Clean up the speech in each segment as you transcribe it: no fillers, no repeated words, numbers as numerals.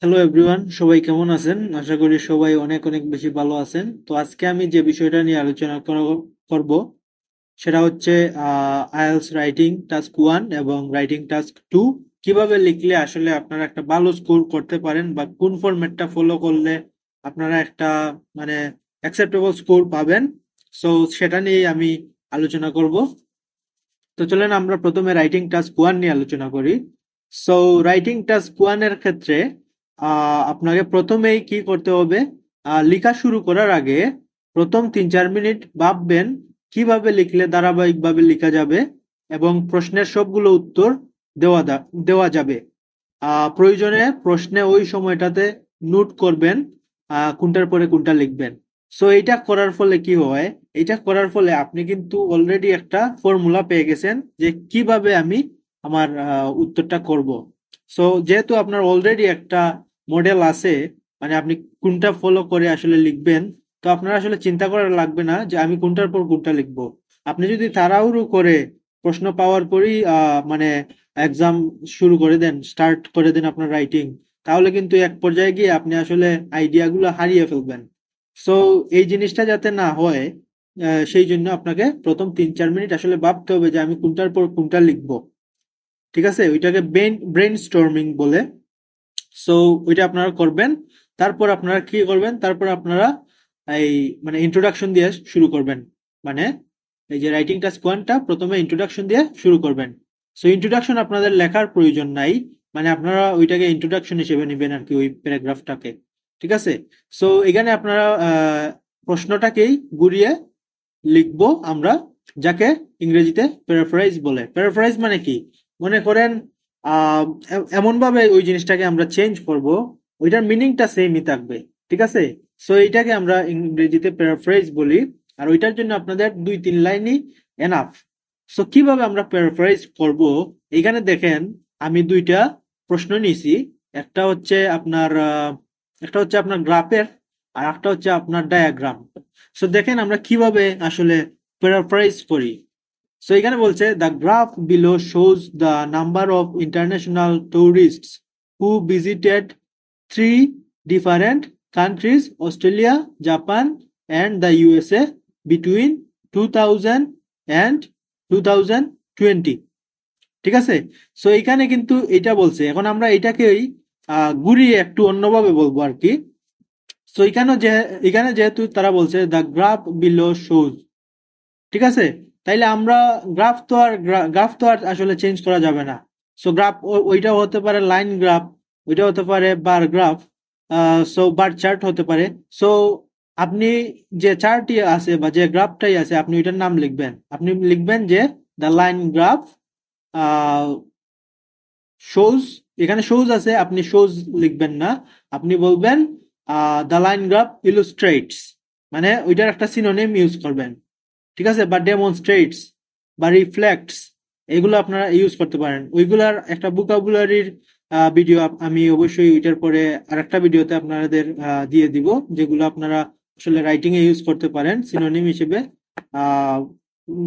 Hello everyone, সবাই কেমন আছেন? আশা করি সবাই অনেক অনেক বেশি ভালো আছেন। তো আজকে আমি যে বিষয়টা নিয়ে আলোচনা করব সেটা হচ্ছে আইএলটিএস রাইটিং টাস্ক 1 এবং রাইটিং টাস্ক 2 কিভাবে লিখলে আসলে আপনারা একটা ভালো স্কোর করতে পারেন বা কোন ফরম্যাটটা ফলো করলে আপনারা একটা মানে অ্যাকসেপ্টেবল স্কোর পাবেন। সো সেটা নিয়ে আমি আলোচনা করব। তো চলেন আমরা প্রথমে রাইটিং টাস্ক 1 নিয়ে আলোচনা করি। সো রাইটিং টাস্ক 1 এর ক্ষেত্রে আপনাকে প্রথমেই কি করতে হবে? লেখা শুরু করার আগে প্রথম 3-4 মিনিট ভাববেন কিভাবে লিখলে ধারাবাহিকভাবে লেখা যাবে এবং প্রশ্নের সবগুলো উত্তর দেওয়া যাবে। প্রয়োজনে প্রশ্নে ওই সময়টাতে নোট করবেন কোনটার পরে কোনটা লিখবেন। সো এটা করার ফলে কি হয়? এটা করার ফলে আপনি কিন্তু অলরেডি একটা ফর্মুলা পেয়ে গেছেন যে কিভাবে আমি আমার উত্তরটা করব। সো যেহেতু আপনার অলরেডি একটা মডেল আছে, মানে আপনি কোনটা ফলো করে আসলে লিখবেন, তো আপনার আসলে চিন্তা করা লাগবে না যে আমি কোনটার পর কোনটা লিখবো। আপনি যদি তাড়াহুড়ো করে প্রশ্ন পাওয়ার পরই মানে এক্সাম শুরু করে দেন, স্টার্ট করে দেন আপনার রাইটিং, তাহলে কিন্তু এক পর্যায়ে গিয়ে আপনি আসলে আইডিয়াগুলো হারিয়ে ফেলবেন। সো এই জিনিসটা যাতে না হয়, সেই জন্য আপনাকে প্রথম 3-4 মিনিট আসলে ভাবতে হবে যে আমি কোনটার পর কোনটা লিখবো। ঠিক আছে, ওইটাকে ব্রেন স্টর্মিং বলে। সো ওইটা আপনারা করবেন। তারপর আপনারা কি করবেন? তারপর আপনারা এই মানে ইন্ট্রোডাকশন দিয়ে শুরু করবেন। মানে এই যে রাইটিং টাস্ক 1টা প্রথমে ইন্ট্রোডাকশন দিয়ে শুরু করবেন। সো ইন্ট্রোডাকশন আপনাদের লেখার প্রয়োজন নাই, মানে আপনারা ওইটাকে ইন্ট্রোডাকশন হিসেবে নেবেন আর কি, ওই প্যারাগ্রাফটাকে। ঠিক আছে। সো এখানে আপনারা প্রশ্নটাকেই ঘুরিয়ে লিখবো আমরা, যাকে ইংরেজিতে প্যারাফ্রাইজ বলে। প্যারাফ্রাইজ মানে কি? মনে করেন এমন ভাবে ওই জিনিসটাকে আমরা চেঞ্জ করব, ওইটার মিনিংটা সেমই থাকবে। ঠিক আছে। সো এইটাকে আমরা ইংরেজিতে প্যারাফ্রাইজ বলি। আর ওইটার জন্য আপনাদের 2-3 লাইনই এনাফ। সো কিভাবে আমরা প্যারাফ্রাইজ করব? এখানে দেখেন, আমি দুইটা প্রশ্ন নিয়েছি। একটা হচ্ছে আপনার গ্রাফের, আর একটা হচ্ছে আপনার ডায়াগ্রাম। সো দেখেন আমরা কিভাবে আসলে প্যারাফ্রাইজ করি। সো এখানে বলছে the graph below shows the number of international tourists who visited three different countries, Australia, Japan and the USA between 2000 and 2020। ঠিক আছে। সো এখানে কিন্তু এটা বলছে, এখন আমরা এটাকেই ঘুরিয়ে একটু অন্যভাবে বলবো আর কি। সো এখানে যেহেতু তারা বলছে দ্য গ্রাফ বিলো শোজ, ঠিক আছে, তাইলে আমরা গ্রাফ তো আর আসলে চেঞ্জ করা যাবে না। সো গ্রাফ ওইটাও হতে পারে লাইন গ্রাফ, ওইটা হতে পারে bar graph, so bar chart হতে পারে। সো আপনি যে চার্টই আছে বা যে গ্রাফটাই আছে, আপনি ওইটার নাম লিখবেন। আপনি লিখবেন যে দ্য লাইন গ্রাফ শোজ। এখানে শোজ আছে, আপনি শোজ লিখবেন না, আপনি বলবেন দ্য লাইন গ্রাফ ইলুস্ট্রেটস, মানে ওইটার একটা সিনোনিম ইউজ করবেন। ঠিক আছে, বা ডেমনস্ট্রেটস বা রিফ্লেক্টস, এগুলো আপনারা ইউজ করতে পারেন। ওইগুলার একটা ভোকাবুলারির ভিডিও আমি অবশ্যই ওইটার পরে আরেকটা ভিডিওতে আপনাদের দিয়ে দিব, যেগুলো আপনারা আসলে রাইটিং এ ইউজ করতে পারেন সিনোনিম হিসেবে, আহ,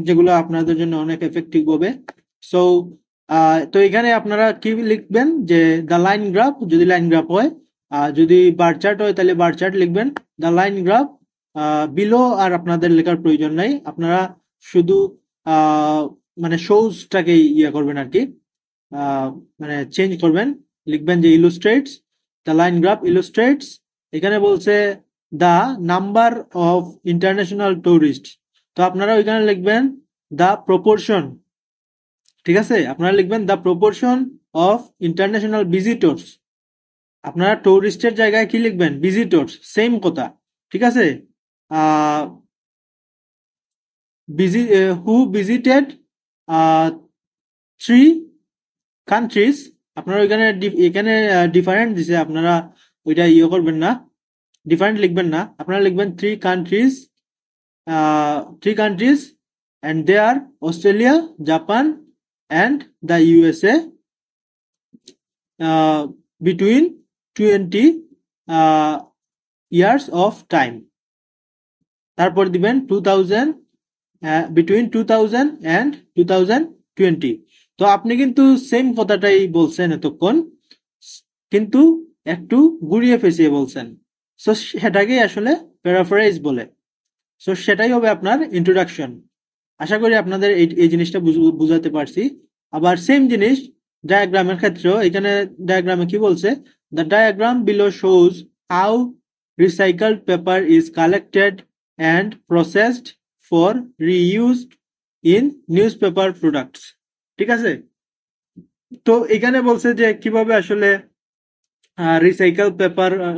যেগুলো আপনাদের জন্য অনেক এফেক্টিভ হবে। সো তো এখানে আপনারা কি লিখবেন যে দ্য লাইন গ্রাফ, যদি লাইন গ্রাফ হয়, যদি বার চার্ট হয় তাহলে বার চার্ট লিখবেন, দ্য লাইন গ্রাফ বিলো। আর আপনাদের লেখার প্রয়োজন নাই, আপনারা শুধু আহ, মানে শোজটাকে ইয়ে করবেন আর কি, আহ, মানে চেঞ্জ করবেন। লিখবেন যে ইলুস্ট্রেটস, দ্য লাইন গ্রাফ ইলুস্ট্রেটস। এখানে বলছে the number of international tourist, তো আপনারা ওইখানে লিখবেন দ্য প্রপোর্শন। ঠিক আছে, আপনারা লিখবেন the proportion of international visitors. আপনারা টুরিস্টের জায়গায় কি লিখবেন? ভিজিটর্স, সেম কথা। ঠিক আছে। আহ হু ভিজিটেড থ্রি কান্ট্রিজ, আপনারা এখানে ডিফারেন্ট দিছে, আপনারা ওইটা ইয়ে করবেন না, ডিফারেন্ট লিখবেন না, আপনারা লিখবেন three countries and they are Australia, Japan and the USA between 20 years of time. তারপর দিবেন 2000, বিটুইন 2000 অ্যান্ড 2020। তো আপনি কিন্তু সেম কথাটাই বলছেন এতক্ষণ, কিন্তু একটু ঘুরিয়ে পেঁচিয়ে বলছেন। সো সেটাকেই আসলে প্যারাফ্রেজ বলে। সো সেটাই হবে আপনার ইন্ট্রোডাকশন। আশা করি আপনাদের এই জিনিসটা বুঝাতে পারছি। আবার সেম জিনিস ডায়াগ্রামের ক্ষেত্রেও, এখানে ডায়াগ্রামে কি বলছে, the diagram below shows how recycled paper is collected and processed for reused in news paper products. ঠিক আছে, তো এখানে বলছে যে কিভাবে আসলে রিসাইকেল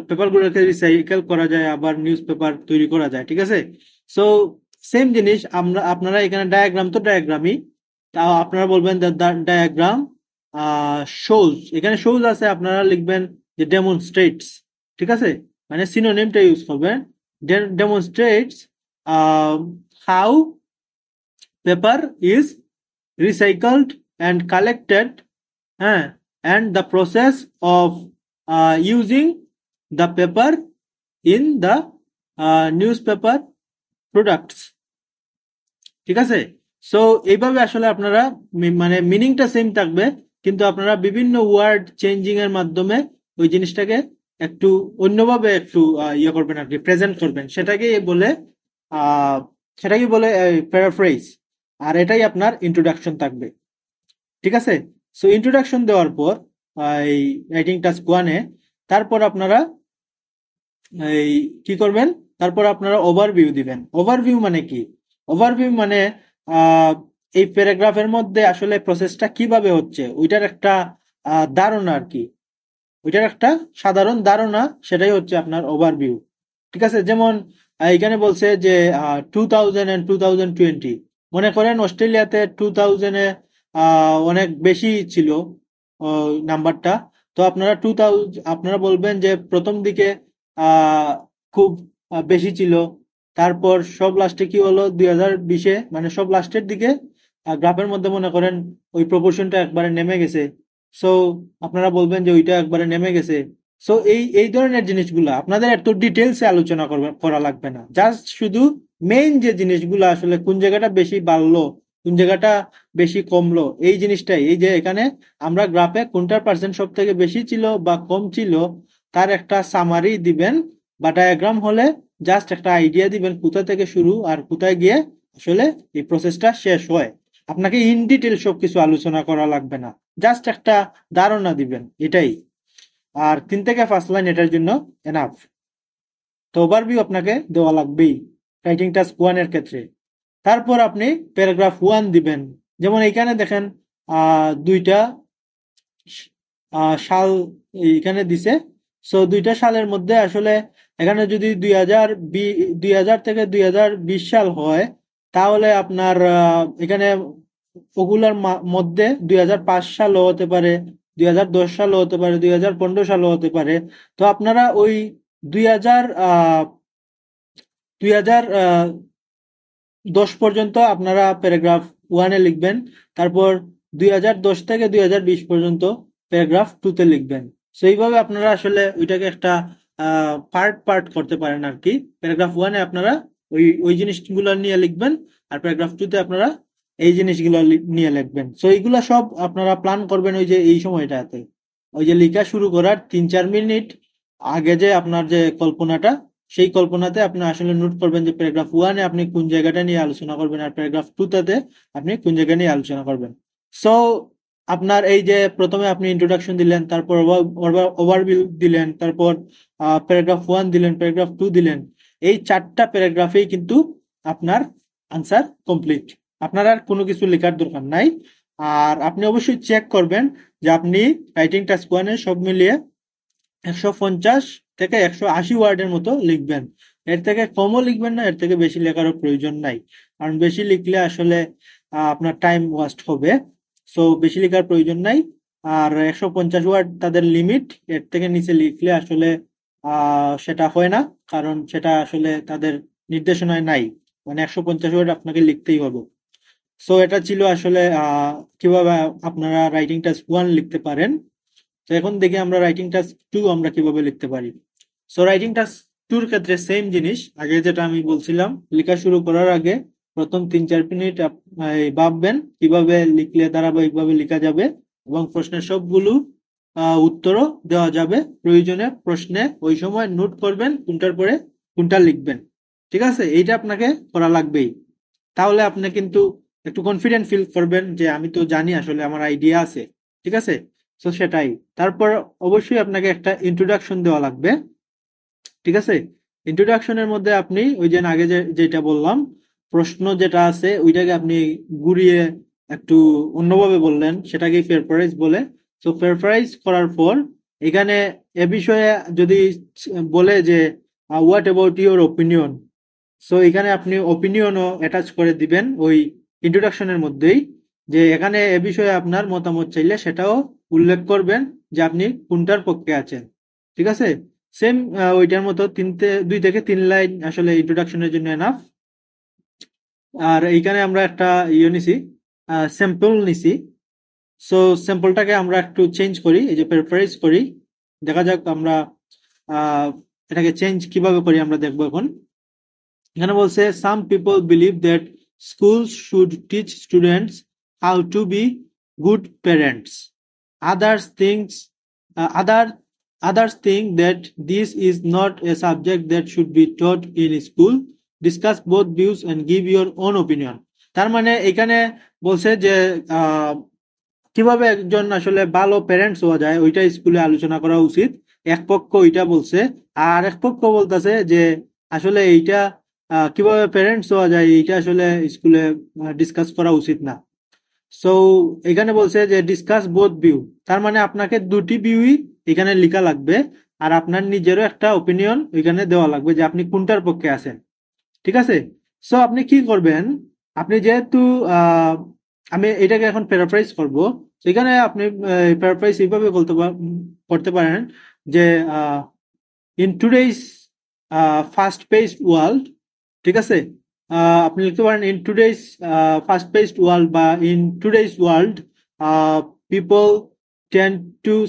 পেপারগুলোকে রিসাইকেল করা যায়, আবার নিউজ পেপার তৈরি করা যায়। ঠিক আছে, সো সেম জিনিস আপনারা এখানে ডায়াগ্রাম তো ডায়াগ্রামই, তাও আপনারা বলবেন ডায়াগ্রাম শোজ, এখানে শোজ আছে, আপনারা লিখবেন যে ডেমনস্ট্রেটস। ঠিক আছে, মানে সিনোনিমটা ইউজ করবেন, demonstrates how paper is recycled and collected, and the process of using the paper in the newspaper products। ঠিক আছে, সো এইভাবে আসলে আপনারা মানে মিনিংটা সেম থাকবে, কিন্তু আপনারা বিভিন্ন ওয়ার্ড চেঞ্জিং এর মাধ্যমে ওই জিনিসটাকে একটু অন্যভাবে একটু ইয়ে করবেন আর কি, প্রেজেন্ট করবেন, আহ সেটাকে বলে প্যারাফ্রেজ। আর এটাই আপনার ইন্ট্রোডাকশন থাকবে। ঠিক আছে, সো ইন্ট্রোডাকশন দেওয়ার পর এই রাইটিং টাস্ক ওয়ানে, তারপর আপনারা এই কি করবেন, তারপর আপনারা ওভারভিউ দিবেন। ওভারভিউ মানে কি? ওভারভিউ মানে আহ, এই প্যারাগ্রাফের মধ্যে আসলে প্রসেসটা কিভাবে হচ্ছে ওইটার একটা ধারণা আর কি, ওইটার একটা সাধারণ ধারণা, সেটাই হচ্ছে আপনার ওভারভিউ। ঠিক আছে, যেমন এখানে বলছে যে 2000 and 2020, মনে করেন অস্ট্রেলিয়াতে 2000-এ অনেক বেশি ছিল নাম্বারটা। তো আপনারা আপনারা বলবেন যে প্রথম দিকে আহ, খুব বেশি ছিল, তারপর সব লাস্টে কি হলো 2020-এ, মানে সব লাস্টের দিকে গ্রাফের মধ্যে মনে করেন ওই প্রপোর্শনটা একবারে নেমে গেছে। সো আপনারা বলবেন যে ওইটা একবারে নেমে গেছে। সো এই ধরনের জিনিসগুলো আপনাদের এত ডিটেলসে আলোচনা করা লাগবে না, জাস্ট শুধু মেইন যে জিনিসগুলো আসলে কোন জায়গাটা বেশি বাড়লো, কোন জায়গাটা বেশি কমলো, এই জিনিসটাই, এই যে এখানে আমরা গ্রাফে কোনটার পার্সেন্ট সব থেকে বেশি ছিল বা কম ছিল তার একটা সামারি দিবেন, বা ডায়াগ্রাম হলে জাস্ট একটা আইডিয়া দিবেন কোথা থেকে শুরু আর কোথায় গিয়ে আসলে এই প্রসেসটা শেষ হয়। আপনাকে ইন ডিটেল সবকিছু আলোচনা করা লাগবে না, জাস্ট একটা ধারণা দিবেন, এটাই। আর 3 থেকে 5 লাইন এটার জন্য এনাফ। তো ওভারভিউ আপনাকে দেওয়া লাগবেই রাইটিং টাস্ক ওয়ানের ক্ষেত্রে। তারপর আপনি প্যারাগ্রাফ 1 দিবেন। যেমন এখানে দেখেন দুইটা সাল এখানে দিছে। সো দুইটা সালের মধ্যে আসলে এখানে যদি 2000 থেকে 2020 সাল হয়, তাহলে আপনার এখানে ওগুলার মধ্যে 2005 সালও হতে পারে, 2010 সালও হতে পারে, 2015 সালও হতে পারে। তো আপনারা ওই 2000 2010 পর্যন্ত আপনারা প্যারাগ্রাফ 1-এ লিখবেন, তারপর 2010 থেকে 2020 পর্যন্ত প্যারাগ্রাফ 2-তে লিখবেন। সো এইভাবে আপনারা আসলে ওইটাকে একটা পার্ট পার্ট করতে পারেন আর কি। প্যারাগ্রাফ 1-এ আপনারা ওই জিনিসগুলো নিয়ে লিখবেন, আর প্যারাগ্রাফ 2-তে আপনারা এই জিনিসগুলো নিয়ে লিখবেন। সো এইগুলা সব আপনারা প্ল্যান করবেন ওই যে এই সময়টাতে, ওই যে লেখা শুরু করার 3-4 মিনিট আগে যে আপনার যে কল্পনাটা, সেই কল্পনাতে আপনি আসলে নোট করবেন যে প্যারাগ্রাফ 1-এ আপনি কোন জায়গাটা নিয়ে আলোচনা করবেন, আর প্যারাগ্রাফ 2-তে আপনি কোন জায়গা নিয়ে আলোচনা করবেন। সো আপনার এই যে প্রথমে আপনি ইন্ট্রোডাকশন দিলেন, তারপর ওভারভিউ দিলেন, তারপর প্যারাগ্রাফ 1 দিলেন, প্যারাগ্রাফ 2 দিলেন, এই 4টা প্যারাগ্রাফেই কিন্তু আপনার আনসার কমপ্লিট। আপনার আর কোনো কিছু লেখার দরকার নাই। আর আপনি অবশ্যই চেক করবেন যে আপনি রাইটিং টাস্ক 1-এ সব মিলিয়ে 150 থেকে 180 ওয়ার্ডের মতো লিখবেন। এর থেকে কমও লিখবেন না, এর থেকে বেশি লেখারও প্রয়োজন নাই, কারণ বেশি লিখলে আসলে আপনার টাইম ওয়েস্ট হবে। সো বেশি লেখার প্রয়োজন নাই। আর 150 ওয়ার্ড তাদের লিমিট, এর থেকে নিচে লিখলে আসলে সেটা হয় না, কারণ সেটা আসলে তাদের নির্দেশনায় নাই, মানে 150 ওয়ার্ড আপনাকে লিখতেই হবে। সো এটা ছিল আসলে কিভাবে আপনারা রাইটিং টাস্ক 1 লিখতে পারেন। তো এখন দেখি আমরা রাইটিং টাস্ক 2 আমরা কিভাবে লিখতে পারি। সো রাইটিং টাস্ক 2 এর ক্ষেত্রে সেম জিনিস, আগে যেটা আমি বলছিলাম, লেখা শুরু করার আগে প্রথম 3-4 মিনিট ভাববেন কিভাবে লিখলে ধারাবাহিকভাবে লেখা যাবে, এবং প্রশ্নের সবগুলো উত্তরও দেওয়া যাবে। প্রয়োজনে প্রশ্নে ওই সময় নোট করবেন, কোনটার পরে কোনটা লিখবেন। ঠিক আছে, এইটা আপনাকে করা লাগবেই। তাহলে আপনি কিন্তু একটু কনফিডেন্ট ফিল করবেন যে আমি তো জানি, আসলে আমার আইডিয়া আছে। ঠিক আছে, তো সেটাই। তারপর অবশ্যই আপনাকে একটা ইন্ট্রোডাকশন দেওয়া লাগবে। ঠিক আছে, ইন্ট্রোডাকশনের মধ্যে আপনি ওই যে আগে যেটা বললাম, প্রশ্ন যেটা আছে ওইটাকে আপনি ঘুরিয়ে একটু অন্যভাবে বললেন, সেটাকে প্যারাফ্রাইজ বলে। তো প্যারাফ্রাইজ করার পর এখানে এ বিষয়ে যদি বলে যে what about your opinion, so এখানে আপনি ওপিনিয়নও অ্যাটাচ করে দিবেন ওই ইন্ট্রোডাকশনের মধ্যেই, যে এখানে এ বিষয়ে আপনার মতামত চাইলে সেটাও উল্লেখ করবেন যে আপনি কোনটার পক্ষে আছেন। ঠিক আছে, সেম ওইটার মতো 2 থেকে 3 লাইন আসলে ইন্ট্রোডাকশনের জন্য এনাফ। আর এইখানে আমরা একটা ইয়ে নিছি, স্যাম্পল নিছি। সো স্যাম্পলটাকে আমরা একটু চেঞ্জ করি, এই যে প্যারাফ্রাইজ করি। দেখা যাক আমরা আহ, এটাকে চেঞ্জ কিভাবে করি আমরা দেখবো এখন। এখানে বলছে some people believe that schools should teach students how to be good parents. Others things other Others think that this is not a subject that should be taught in school. Discuss both views and give your own opinion. তার মানে এখানে বলছে যে আহ, কিভাবে একজন আসলে ভালো parents হওয়া যায় ওইটা স্কুলে আলোচনা করা উচিত। এক পক্ষ ওইটা বলছে, আর এক পক্ষ বলতেছে যে আসলে এইটা কিভাবে প্যারেন্টস হওয়া যায় এইটা আসলে স্কুলে ডিসকাস করা উচিত না। সো এখানে বলছে যে ডিসকাস বোথ ভিউ, তার মানে আপনাকে দুটি ভিউই এখানে লেখা লাগবে, আর আপনার নিজেরও একটা ওপিনিয়ন ওইখানে দেওয়া লাগবে যে আপনি কোনটার পক্ষে আছেন। ঠিক আছে, সো আপনি কি করবেন, আপনি যেহেতু আমি এটাকে এখন প্যারাফ্রাইজ করব, সেখানে আপনি প্যারাফ্রাইজ এইভাবে করতে পারেন যে in today's fast paced world. ঠিক আছে, আপনি লিখতে পারেন in today's fast paced world, বা in today's world people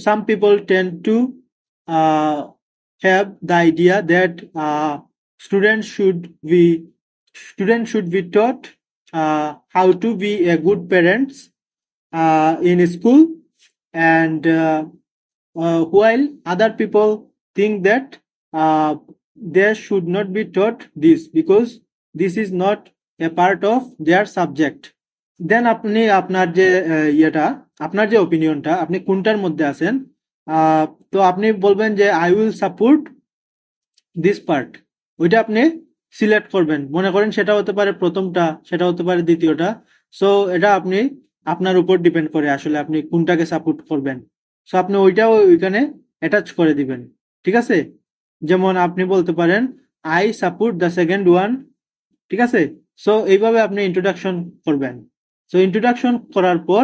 some people tend to uh, have the idea that students should be students should be taught how to be a good parents in school, and while other people think that they should not be taught this because this is not a part of their subject. দেন আপনি আপনার যে ইয়েটা, আপনার যে ওপিনিয়নটা, আপনি কোনটার মধ্যে আছেন, তো আপনি বলবেন যে I will support this part. ওইটা আপনি সিলেক্ট করবেন, মনে করেন সেটা হতে পারে প্রথমটা, সেটা হতে পারে দ্বিতীয়টা। সো এটা আপনি আপনার উপর ডিপেন্ড করে আসলে আপনি কোনটাকে সাপোর্ট করবেন। সো আপনি ওইটাও ওইখানে অ্যাটাচ করে দিবেন। ঠিক আছে, যেমন আপনি বলতে পারেন I support the second one. ঠিক আছে, সো এইভাবে আপনি ইন্ট্রোডাকশন করবেন। সো ইন্ট্রোডাকশন করার পর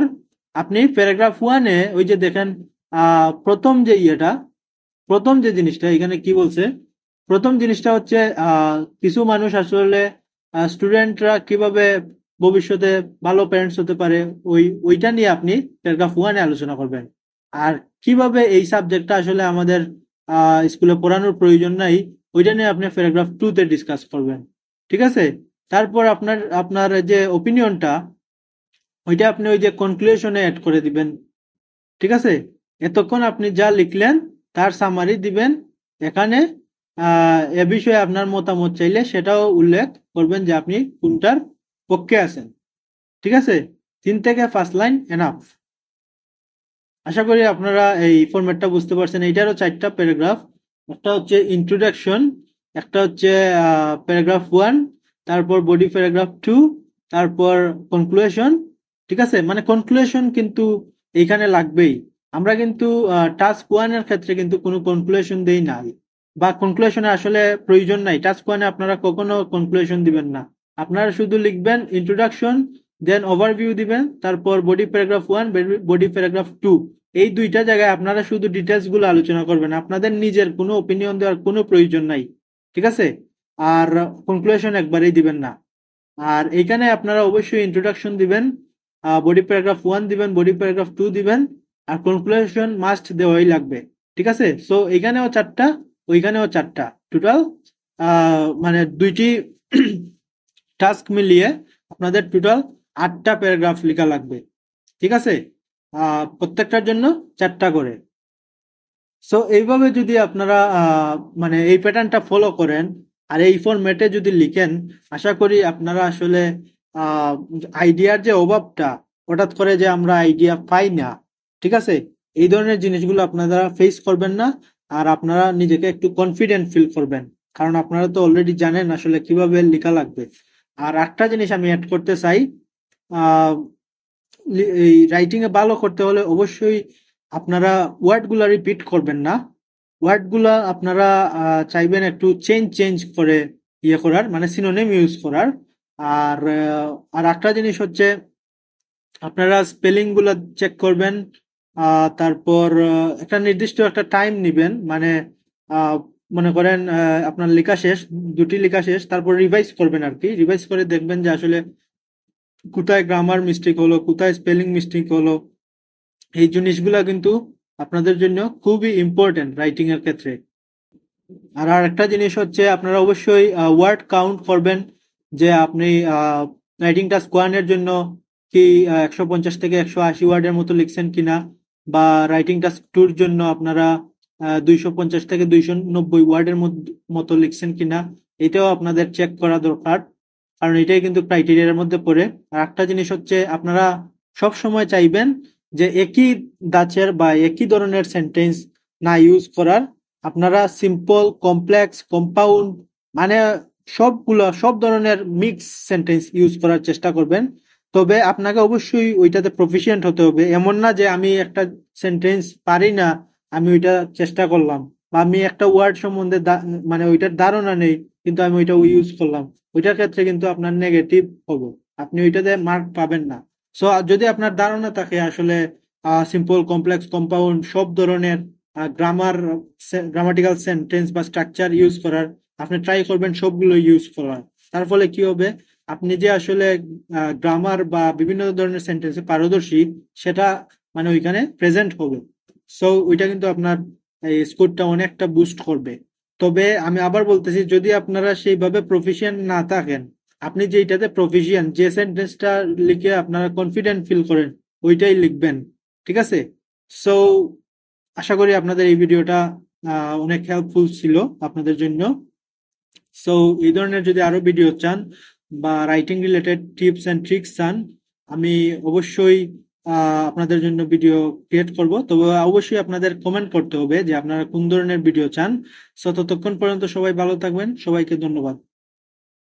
আপনি প্যারাগ্রাফ 1-এ ওই যে দেখেন প্রথম যে ইয়েটা, প্রথম যে জিনিসটা এখানে কি বলছে, প্রথম জিনিসটা হচ্ছে কিছু মানুষ আসলে স্টুডেন্টরা কিভাবে ভবিষ্যতে ভালো প্যারেন্টস হতে পারে, ওইটা নিয়ে আপনি প্যারাগ্রাফ 1-এ আলোচনা করবেন। আর কিভাবে এই সাবজেক্টটা আসলে আমাদের স্কুলে পড়ানোর প্রয়োজন নাই, ওইটা নিয়ে আপনি প্যারাগ্রাফ 2-তে ডিসকাস করবেন। ঠিক আছে, তারপর আপনার আপনার যে ওপিনিয়নটা ওইটা আপনি ওই যে কনক্লুশনে অ্যাড করে দিবেন। ঠিক আছে, এতক্ষণ আপনি যা লিখলেন তার সামারি দিবেন এখানে। এ বিষয়ে আপনার মতামত চাইলে সেটাও উল্লেখ করবেন যে আপনি কোনটার পক্ষে আছেন। ঠিক আছে, 3 থেকে 5 লাইন এনাফ। আশা করি আপনারা এই ফরম্যাটটা বুঝতে পারছেন। এইটারও 4টা প্যারাগ্রাফ, একটা হচ্ছে ইন্ট্রোডাকশন, একটা হচ্ছে প্যারাগ্রাফ 1, তারপর বডি প্যারাগ্রাফ 2, তারপর কনক্লুশন। ঠিক আছে, মানে কনক্লুশন কিন্তু এইখানে লাগবেই। আমরা কিন্তু টাস্ক 1-এর ক্ষেত্রে কিন্তু কোনো কনক্লুশন দেই নাই, বা কনক্লুশনে আসলে প্রয়োজন নাই। টাস্ক 1-এ আপনারা কখনো কনক্লুশন দিবেন না, আপনারা শুধু লিখবেন ইন্ট্রোডাকশন, দেন ওভারভিউ দিবেন, তারপর বডি প্যারাগ্রাফ 1, বডি প্যারাগ্রাফ 2। এই দুইটা জায়গায় আপনারা শুধু ডিটেলস গুলো আলোচনা করবেন, আপনাদের নিজের কোনো ওপিনিয়ন দেওয়ার কোনো প্রয়োজন নাই। ঠিক আছে, আর কনক্লুশন একবারেই দিবেন না। আর এইখানে আপনারা অবশ্যই ইন্ট্রোডাকশন দিবেন, বডি প্যারাগ্রাফ 1 দিবেন, বডি প্যারাগ্রাফ 2 দিবেন, আর কনক্লুশন মাস্ট দেওয়াই লাগবে। ঠিক আছে, সো এখানেও 4টা, ওইখানেও 4টা, টোটাল মানে দুইটি টাস্ক মিলিয়ে আপনাদের টোটাল 8টা প্যারাগ্রাফ লেখা লাগবে। ঠিক আছে, প্রত্যেকটার জন্য 4টা করে। সো এইভাবে যদি আপনারা মানে এই প্যাটার্নটা ফলো করেন আর এই ফরম্যাটে যদি লিখেন, আশা করি আপনারা আসলে আইডিয়ার যে অভাবটা, হঠাৎ করে যে আমরা আইডিয়া পাই না, ঠিক আছে, এই ধরনের জিনিসগুলো আপনারা ফেস করবেন না। আর আপনারা নিজেকে একটু কনফিডেন্ট ফিল করবেন, কারণ আপনারা তো অলরেডি জানেন আসলে কিভাবে লেখা লাগবে। আর একটা জিনিস আমি অ্যাড করতে চাই, আহ এই রাইটিং এ ভালো করতে হলে অবশ্যই আপনারা ওয়ার্ড গুলা রিপিট করবেন না। ওয়ার্ড গুলা আপনারা চাইবেন একটু চেঞ্জ চেঞ্জ করে ইয়ে করার, মানে সিনোনিম ইউজ করার। আর একটা জিনিস হচ্ছে আপনারা স্পেলিং গুলা চেক করবেন। তারপর একটা নির্দিষ্ট একটা টাইম নিবেন, মানে আহ, মনে করেন আপনার লেখা শেষ, দুটি লেখা শেষ, তারপর রিভাইজ করবেন আর কি। রিভাইজ করে দেখবেন যে আসলে কোথায় গ্রামার মিস্টেক হলো, কোথায় স্পেলিং মিস্টেক হলো। এই জিনিসগুলা কিন্তু আপনাদের জন্য খুবই ইম্পর্টেন্ট রাইটিং এর ক্ষেত্রে। আর একটা জিনিস হচ্ছে আপনারা অবশ্যই ওয়ার্ড কাউন্ট করবেন, যে আপনি রাইটিং টাস্ক ওয়ানের জন্য কি 150 থেকে 180 ওয়ার্ডের মতো লিখছেন কিনা, বা রাইটিং টাস্ক টুর জন্য আপনারা 250 থেকে 290 ওয়ার্ডের মতো লিখছেন কিনা, এটাও আপনাদের চেক করা দরকার, কারণ এটাই কিন্তু ক্রাইটেরিয়ার মধ্যে পড়ে। আর একটা জিনিস হচ্ছে আপনারা সব সময় চাইবেন যে একই ধাঁচের বা একই ধরনের সেন্টেন্স না ইউজ করার। আপনারা সিম্পল, কমপ্লেক্স, কম্পাউন্ড, মানে সব ধরনের মিক্স সেন্টেন্স ইউজ করার চেষ্টা করবেন। তবে আপনাকে অবশ্যই ওইটাতে প্রফিশিয়েন্ট হতে হবে। এমন না যে আমি একটা সেন্টেন্স পারি না, আমি ওইটা চেষ্টা করলাম, বা আমি একটা ওয়ার্ড সম্বন্ধে মানে ওইটার ধারণা নেই, কিন্তু আমি ওইটা ইউজ করলাম, ওইটার ক্ষেত্রে কিন্তু আপনার নেগেটিভ হবে, আপনি ওইটাতে মার্ক পাবেন না। সো যদি আপনার ধারণা থাকে আসলে সিম্পল, কমপ্লেক্স, কম্পাউন্ড সব ধরনের গ্রামাটিক্যাল সেন্টেন্স বা স্ট্রাকচার ইউজ করার, আপনি ট্রাই করবেন সবগুলো ইউজ করার। তার ফলে কি হবে, আপনি যে আসলে গ্রামার বা বিভিন্ন ধরনের সেন্টেন্সে পারদর্শী, সেটা মানে ওইখানে প্রেজেন্ট হবে। সো ওইটা কিন্তু আপনার এই স্কোরটা অনেকটা বুস্ট করবে। তবে আমি আবার বলতেছি, যদি আপনারা সেইভাবে প্রফিশিয়েন্ট না থাকেন, আপনি যেটাতে প্রফিশিয়েন্ট, যে সেন্টেন্সটা লিখে আপনারা কনফিডেন্ট ফিল করেন, ওইটাই লিখবেন, ঠিক আছে? সো আশা করি আপনাদের এই ভিডিওটা অনেক হেল্পফুল ছিল আপনাদের জন্য। সো এই ধরনের যদি আরো ভিডিও চান বা writing related tips and tricks চান, আমি অবশ্যই আপনাদের জন্য ভিডিও ক্রিয়েট করব। তবে অবশ্যই আপনাদের কমেন্ট করতে হবে যে আপনারা কোন ধরনের ভিডিও চান। সো ততক্ষণ পর্যন্ত সবাই ভালো থাকবেন, সবাইকে ধন্যবাদ।